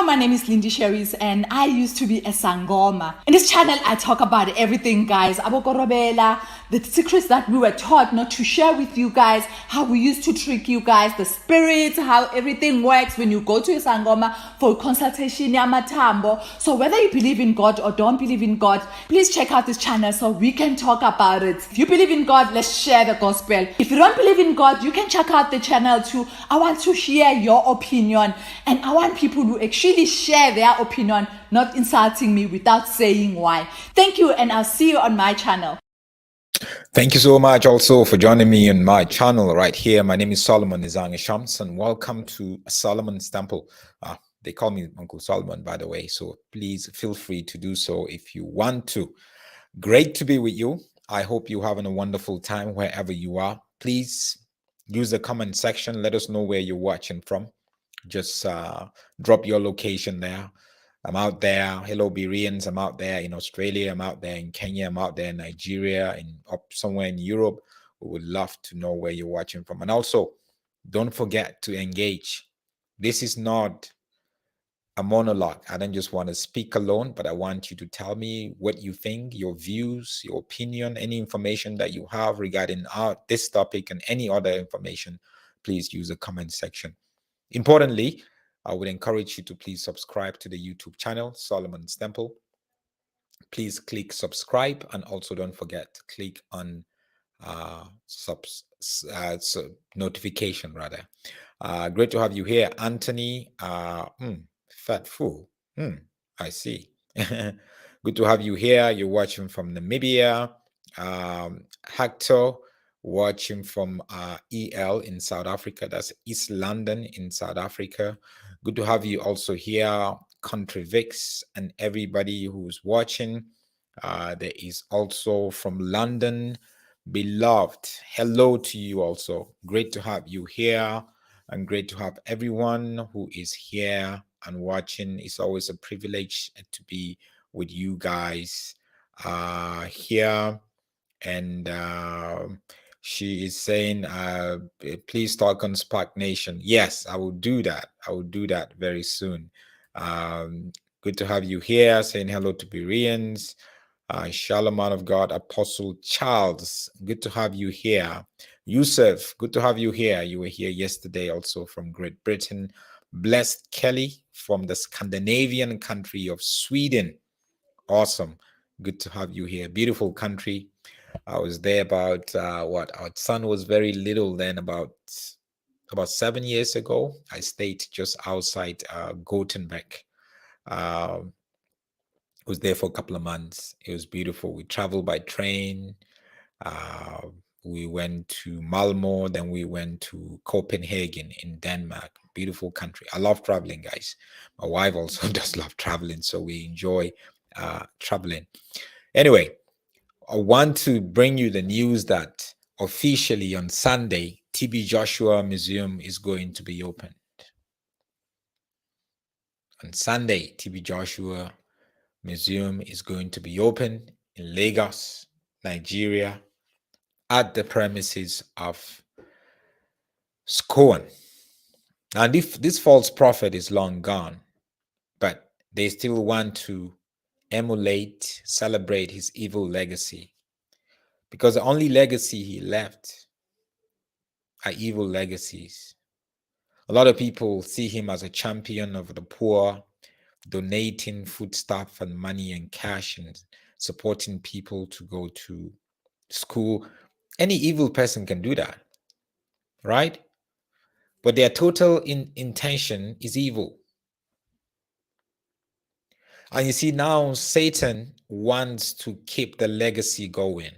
my name is Lindy Sherries and I used to be a Sangoma. In this channel, I talk about everything, guys. Abokorobela, the secrets that we were taught not to share with you guys, how we used to trick you guys, the spirits, how everything works when you go to a Sangoma for consultation, Yamatambo. So whether you believe in God or don't believe in God, please check out this channel so we can talk about it. If you believe in God, let's share the gospel. If you don't believe in God, you can check out the channel too. I want to hear your opinion and I want people to actually share their opinion, not insulting me without saying why. Thank you, and I'll see you on my channel. Thank you so much also for joining me on my channel right here. My name is Solomon Nizangi Shams and welcome to Solomon's Temple. They call me Uncle Solomon, by the way, so please feel free to do so if you want to. Great to be with you. I hope you're having a wonderful time wherever you are. Please use the comment section. Let us know where you're watching from. Just drop your location there. I'm out there. Hello, Bereans. I'm out there in Australia. I'm out there in Kenya. I'm out there in Nigeria and up somewhere in Europe. We would love to know where you're watching from. And also, don't forget to engage. This is not a monologue. I don't just want to speak alone, but I want you to tell me what you think, your views, your opinion, any information that you have regarding this topic and any other information. Please use the comment section. Importantly, I would encourage you to please subscribe to the YouTube channel, Solomon's Temple. Please click subscribe and also don't forget to click on notification rather. Great to have you here, Anthony. Fat fool. I see. Good to have you here. You're watching from Namibia. Hector, watching from EL in South Africa. That's East London in South Africa. Good to have you also here, Country Vix, and everybody who's watching. There is also from London, Beloved. Hello to you also. Great to have you here and great to have everyone who is here and watching. It's always a privilege to be with you guys here. And she is saying, please talk on Spark Nation. Yes, I will do that. I will do that very soon. Good to have you here, saying hello to Bereans. Shalom, man of God, Apostle Charles. Good to have you here. Yusuf, good to have you here. You were here yesterday also from Great Britain. Blessed Kelly from the Scandinavian country of Sweden. Awesome. Good to have you here. Beautiful country. I was there about our son was very little then, about 7 years ago. I stayed just outside Gothenburg. Was there for a couple of months. It was beautiful. We traveled by train. We went to Malmo, then we went to Copenhagen in Denmark. Beautiful country. I love traveling, guys. My wife also does love traveling, so we enjoy traveling. Anyway, I want to bring you the news that officially on Sunday, TB Joshua Museum is going to be opened. On Sunday, TB Joshua Museum is going to be open in Lagos, Nigeria, at the premises of SCOAN. And if this false prophet is long gone, but they still want to emulate, celebrate his evil legacy, because the only legacy he left are evil legacies. A lot of people see him as a champion of the poor, donating foodstuff and money and cash and supporting people to go to school. Any evil person can do that, right? But their total intention is evil. And you see, now Satan wants to keep the legacy going,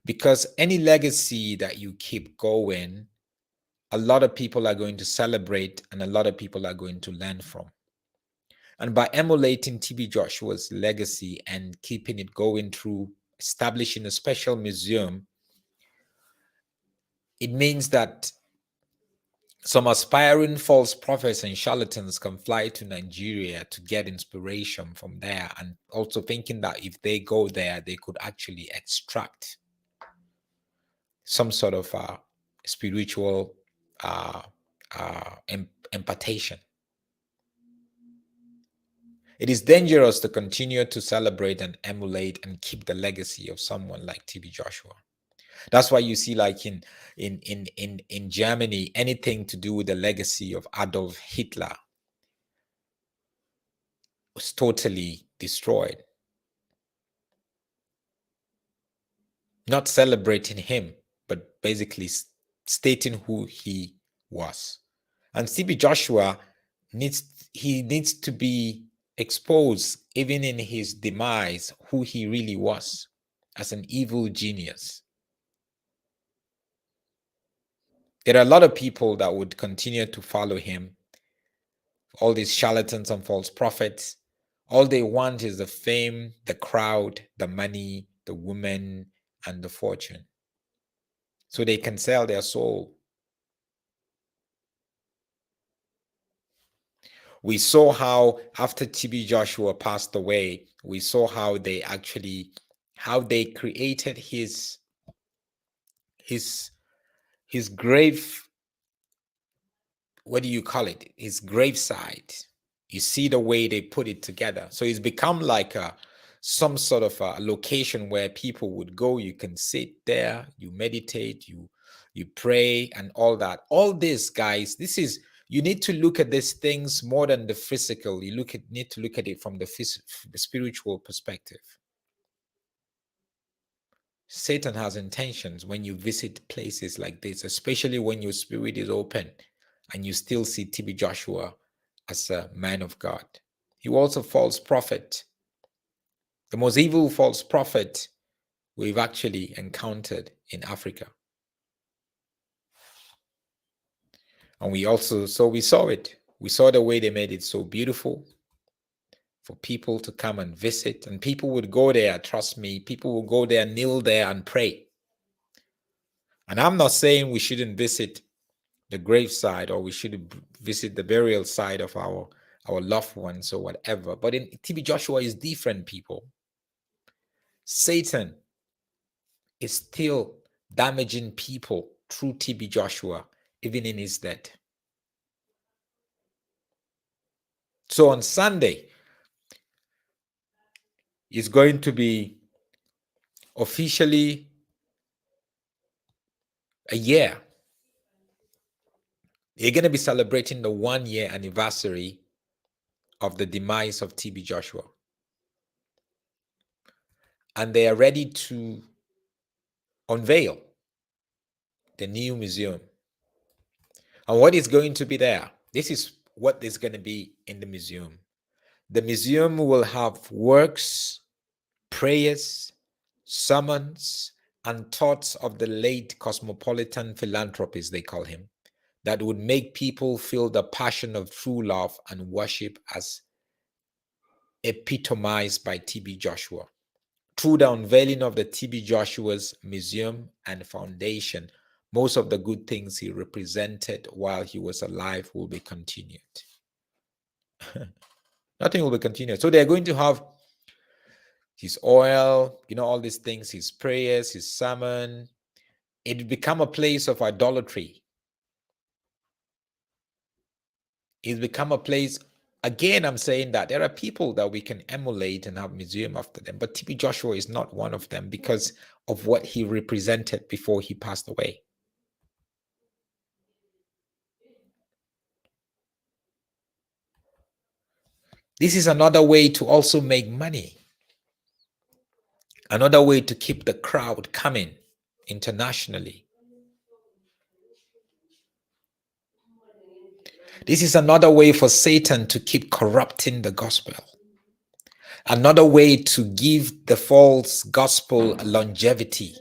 because any legacy that you keep going, a lot of people are going to celebrate and a lot of people are going to learn from. And by emulating TB Joshua's legacy and keeping it going through establishing a special museum, it means that some aspiring false prophets and charlatans can fly to Nigeria to get inspiration from there, and also thinking that if they go there, they could actually extract some sort of spiritual impartation. It is dangerous to continue to celebrate and emulate and keep the legacy of someone like TB Joshua. That's why you see, like in Germany, anything to do with the legacy of Adolf Hitler was totally destroyed. Not celebrating him, but basically stating who he was. And TB Joshua needs to be exposed, even in his demise, who he really was as an evil genius. There are a lot of people that would continue to follow him, all these charlatans and false prophets. All they want is the fame, the crowd, the money, the women, and the fortune, so they can sell their soul. We saw how after TB Joshua passed away, we saw how they created his grave, what do you call it? His graveside. You see the way they put it together. So it's become like some sort of a location where people would go. You can sit there, you meditate, you pray, and all that. All this, guys, you need to look at these things more than the physical. You need to look at it from the spiritual perspective. Satan has intentions when you visit places like this, especially when your spirit is open and you still see TB Joshua as a man of God. He was a false prophet, the most evil false prophet we've actually encountered in Africa. And we saw it. We saw the way they made it so beautiful for people to come and visit. And people would go there, trust me, people would go there, kneel there and pray. And I'm not saying we shouldn't visit the graveside or we should visit the burial site of our loved ones or whatever. But in TB Joshua is different, people. Satan is still damaging people through TB Joshua, even in his death. So on Sunday, it's going to be officially a year. You're going to be celebrating the 1-year anniversary of the demise of TB Joshua. And they are ready to unveil the new museum. And what is going to be there? This is what is going to be in the museum. The museum will have works, prayers, sermons, and thoughts of the late cosmopolitan philanthropist, they call him, that would make people feel the passion of true love and worship as epitomized by TB Joshua. Through the unveiling of the TB Joshua's museum and foundation, most of the good things he represented while he was alive will be continued. Nothing will be continued. So they're going to have his oil, all these things, his prayers, his sermon. It become a place of idolatry. It's become a place, again, I'm saying that there are people that we can emulate and have museum after them, but TB Joshua is not one of them because of what he represented before he passed away. This is another way to also make money. Another way to keep the crowd coming internationally. This is another way for Satan to keep corrupting the gospel. Another way to give the false gospel longevity.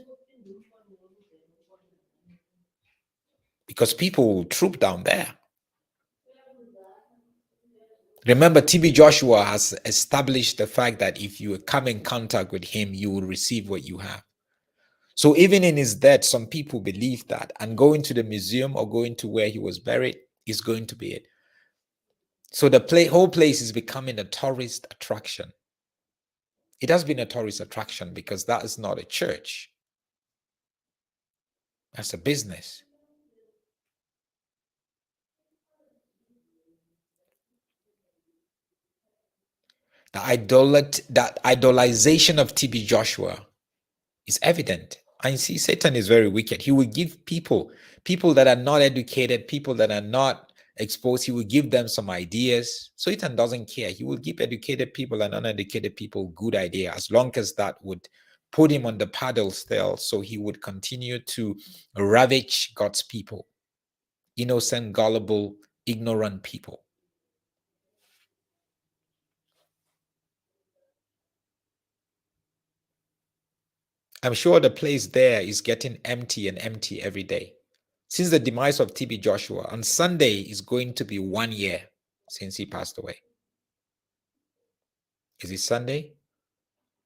Because people will troop down there. Remember, TB Joshua has established the fact that if you come in contact with him, you will receive what you have. So even in his death, some people believe that, and going to the museum or going to where he was buried is going to be it. So the whole place is becoming a tourist attraction. It has been a tourist attraction because that is not a church. That's a business. That idolization of TB Joshua is evident. And see, Satan is very wicked. He will give people that are not educated, people that are not exposed, he will give them some ideas. Satan doesn't care. He will give educated people and uneducated people good idea, as long as that would put him on the pedestal, so he would continue to ravage God's people, innocent, gullible, ignorant people. I'm sure the place there is getting empty and empty every day. Since the demise of TB Joshua, on Sunday is going to be 1 year since he passed away. Is it Sunday?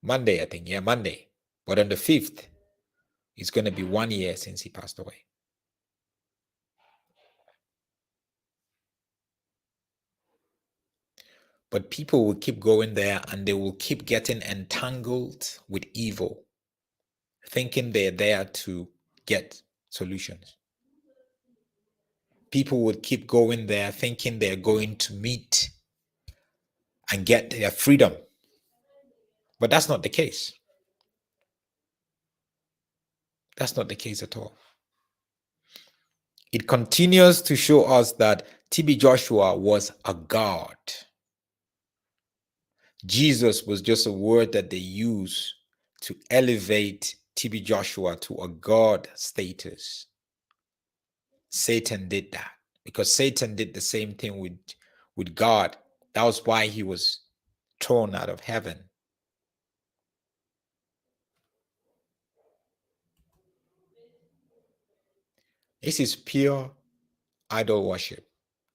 Monday, I think. Yeah, Monday. But on the 5th, it's going to be 1 year since he passed away. But people will keep going there and they will keep getting entangled with evil, thinking they're there to get solutions. People would keep going there thinking they're going to meet and get their freedom. But that's not the case. That's not the case at all. It continues to show us that TB Joshua was a god. Jesus was just a word that they use to elevate TB Joshua to a god status. Satan did that because Satan did the same thing with God. That was why he was thrown out of heaven. This is pure idol worship.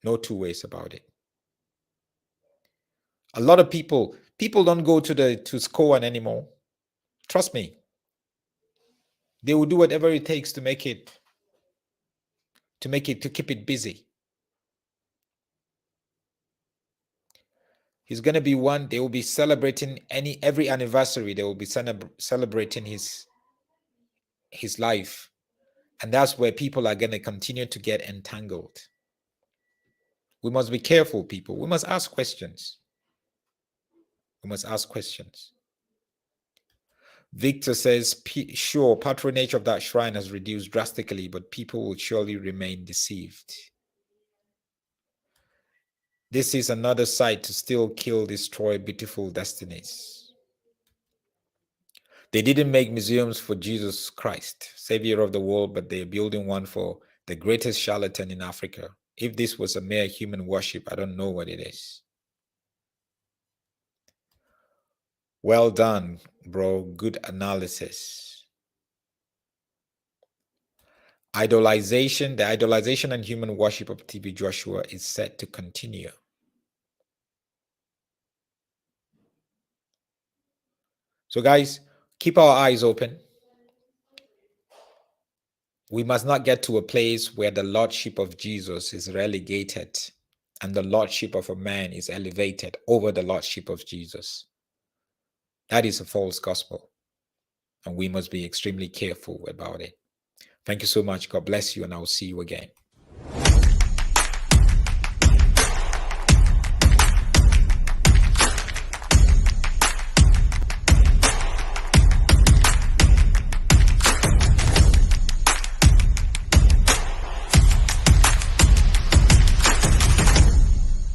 No two ways about it. A lot of people don't go to SCOAN anymore. Trust me. They will do whatever it takes to keep it busy. He's going to be one. They will be celebrating every anniversary. They will be celebrating his life. And that's where people are going to continue to get entangled. We must be careful, people. We must ask questions. We must ask questions. Victor says, sure, patronage of that shrine has reduced drastically, but people will surely remain deceived. This is another site to still kill, destroy beautiful destinies. They didn't make museums for Jesus Christ, Savior of the world, but they're building one for the greatest charlatan in Africa. If this was a mere human worship, I don't know what it is. Well done, bro. Good analysis. The idolization and human worship of TB Joshua is set to continue. So guys, keep our eyes open. We must not get to a place where the lordship of Jesus is relegated and the lordship of a man is elevated over the lordship of Jesus. That is a false gospel, and we must be extremely careful about it. Thank you so much. God bless you, and I will see you again.